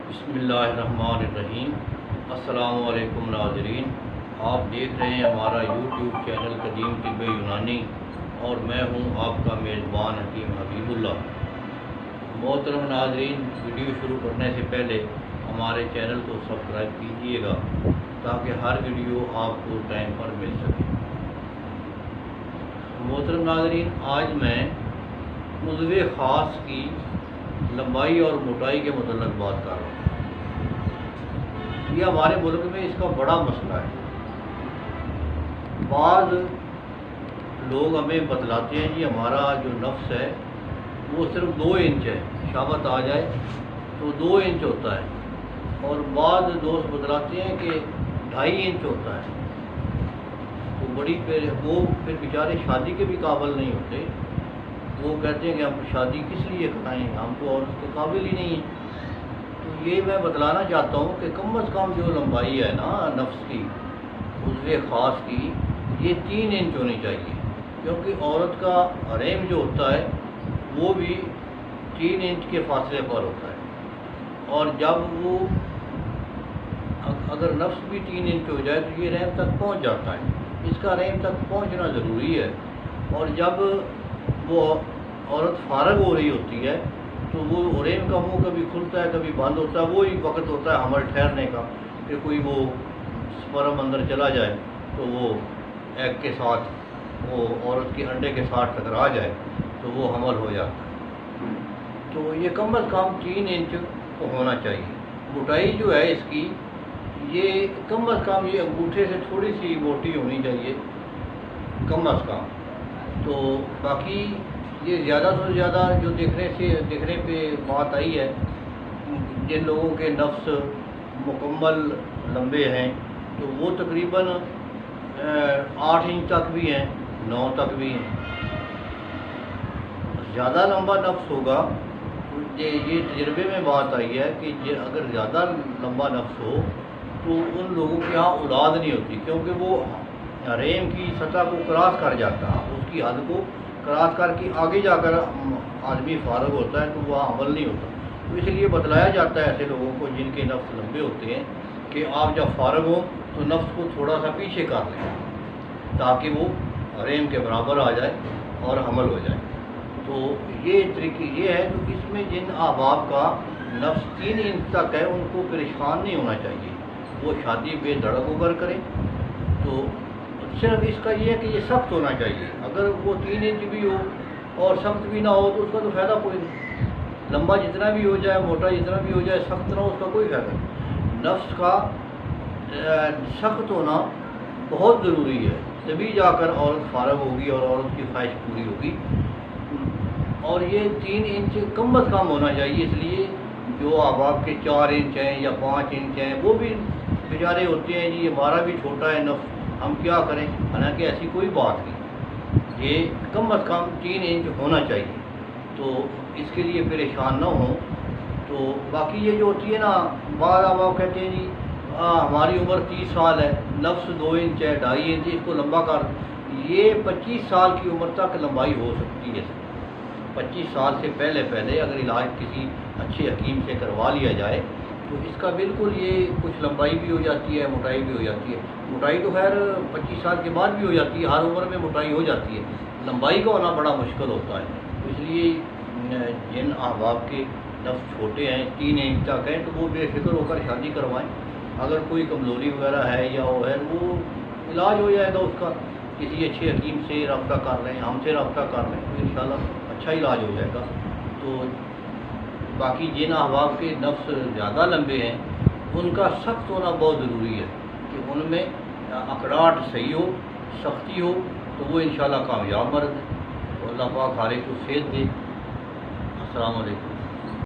بسم اللہ الرحمن الرحیم۔ السلام علیکم ناظرین، آپ دیکھ رہے ہیں ہمارا یوٹیوب چینل قدیم طب یونانی اور میں ہوں آپ کا میزبان حکیم حبیب اللہ۔ محترم ناظرین، ویڈیو شروع کرنے سے پہلے ہمارے چینل کو سبسکرائب کیجیے گا تاکہ ہر ویڈیو آپ کو ٹائم پر مل سکے۔ محترم ناظرین، آج میں عضو خاص کی لمبائی اور موٹائی کے متعلق بات کر رہا ہوں۔ یہ ہمارے ملک میں اس کا بڑا مسئلہ ہے۔ بعض لوگ ہمیں بتلاتے ہیں کہ ہمارا جو نفس ہے وہ صرف 2 انچ ہے، شامت آ جائے تو 2 انچ ہوتا ہے، اور بعض دوست بتلاتے ہیں کہ 2.5 انچ ہوتا ہے۔ تو وہ پھر بیچارے شادی کے بھی قابل نہیں ہوتے۔ وہ کہتے ہیں کہ ہم شادی کس لیے کرائیں، ہم تو عورت کے قابل ہی نہیں ہیں۔ تو یہ میں بتلانا چاہتا ہوں کہ کم از کم جو لمبائی ہے نا نفس کی، عضو خاص کی، یہ 3 انچ ہونی چاہیے، کیونکہ عورت کا حریم جو ہوتا ہے وہ بھی 3 انچ کے فاصلے پر ہوتا ہے، اور جب وہ اگر نفس بھی 3 انچ ہو جائے تو یہ رحم تک پہنچ جاتا ہے۔ اس کا رحم تک پہنچنا ضروری ہے، اور جب وہ عورت فارغ ہو رہی ہوتی ہے تو وہ رحم کا منہ کبھی کھلتا ہے کبھی بند ہوتا ہے۔ وہی وقت ہوتا ہے حمل ٹھہرنے کا، کہ کوئی وہ سپرم اندر چلا جائے تو وہ ایگ کے ساتھ، وہ عورت کے انڈے کے ساتھ ٹکرا جائے تو وہ حمل ہو جاتا ہے۔ تو یہ کم از کم 3 انچ ہونا چاہیے۔ موٹائی جو ہے اس کی، یہ کم از کم یہ انگوٹھے سے تھوڑی سی موٹی ہونی چاہیے کم از کم۔ تو باقی یہ زیادہ سے زیادہ جو دیکھنے پہ بات آئی ہے، جن لوگوں کے نفس مکمل لمبے ہیں تو وہ تقریباً 8 انچ تک بھی ہیں، 9 تک بھی ہیں۔ زیادہ لمبا نفس ہوگا، یہ تجربے میں بات آئی ہے کہ اگر زیادہ لمبا نفس ہو تو ان لوگوں کے یہاں اولاد نہیں ہوتی، کیونکہ وہ حریم کی سطح کو کراس کر جاتا ہے، اس کی حد کو کراس کر کے آگے جا کر آدمی فارغ ہوتا ہے تو وہ عمل نہیں ہوتا۔ تو اس لیے بتلایا جاتا ہے ایسے لوگوں کو جن کے نفس لمبے ہوتے ہیں کہ آپ جب فارغ ہوں تو نفس کو تھوڑا سا پیچھے کر لیں تاکہ وہ حریم کے برابر آ جائے اور حمل ہو جائے۔ تو یہ طریقے یہ ہے، تو اس میں جن احباب کا نفس 3 انچ تک ہے ان کو پریشان نہیں ہونا چاہیے، وہ شادی بے دھڑک ہو کر کریں۔ تو صرف اس کا یہ ہے کہ یہ سخت ہونا چاہیے۔ اگر وہ 3 انچ بھی ہو اور سخت بھی نہ ہو تو اس کا تو فائدہ کوئی نہیں۔ لمبا جتنا بھی ہو جائے، موٹا جتنا بھی ہو جائے، سخت نہ ہو، اس کا کوئی فائدہ نہیں۔ نفس کا سخت ہونا بہت ضروری ہے، تبھی جا کر عورت فارغ ہوگی اور عورت کی خواہش پوری ہوگی۔ اور یہ 3 انچ کم از کم ہونا چاہیے۔ اس لیے جو احباب کے 4 انچ ہیں یا 5 انچ ہیں، وہ بھی بیچارے ہوتے ہیں جی ہمارا بھی چھوٹا ہے نفس، ہم کیا کریں، حالانکہ ایسی کوئی بات نہیں۔ یہ کم از کم 3 انچ ہونا چاہیے، تو اس کے لیے پریشان نہ ہوں۔ تو باقی یہ جو ہوتی ہے نا، بعض احباب کہتے ہیں جی ہماری عمر 30 سال ہے، نفس 2 انچ ہے، 2.5 انچ، اس کو لمبا کر۔ یہ 25 سال کی عمر تک لمبائی ہو سکتی ہے۔ 25 سال سے پہلے اگر علاج کسی اچھے حکیم سے کروا لیا جائے تو اس کا بالکل یہ کچھ لمبائی بھی ہو جاتی ہے، موٹائی بھی ہو جاتی ہے۔ موٹائی تو خیر 25 سال کے بعد بھی ہو جاتی ہے، ہر عمر میں موٹائی ہو جاتی ہے، لمبائی کا ہونا بڑا مشکل ہوتا ہے۔ اس لیے جن احباب کے نفس چھوٹے ہیں، 3 انچ تک ہیں، تو وہ بے فکر ہو کر شادی کروائیں۔ اگر کوئی کمزوری وغیرہ ہے یا وہ ہے، وہ علاج ہو جائے گا اس کا، کسی اچھے حکیم سے رابطہ کر لیں، ہم سے رابطہ کر لیں تو انشاءاللہ اچھا علاج ہو جائے گا۔ تو باقی جن احباب کے نفس زیادہ لمبے ہیں ان کا سخت ہونا بہت ضروری ہے، کہ ان میں اکڑاہٹ صحیح ہو، سختی ہو، تو وہ انشاءاللہ کامیاب مرد ہے۔ تو اللہ پاک ہر ایک کو صحت دے۔ السلام علیکم۔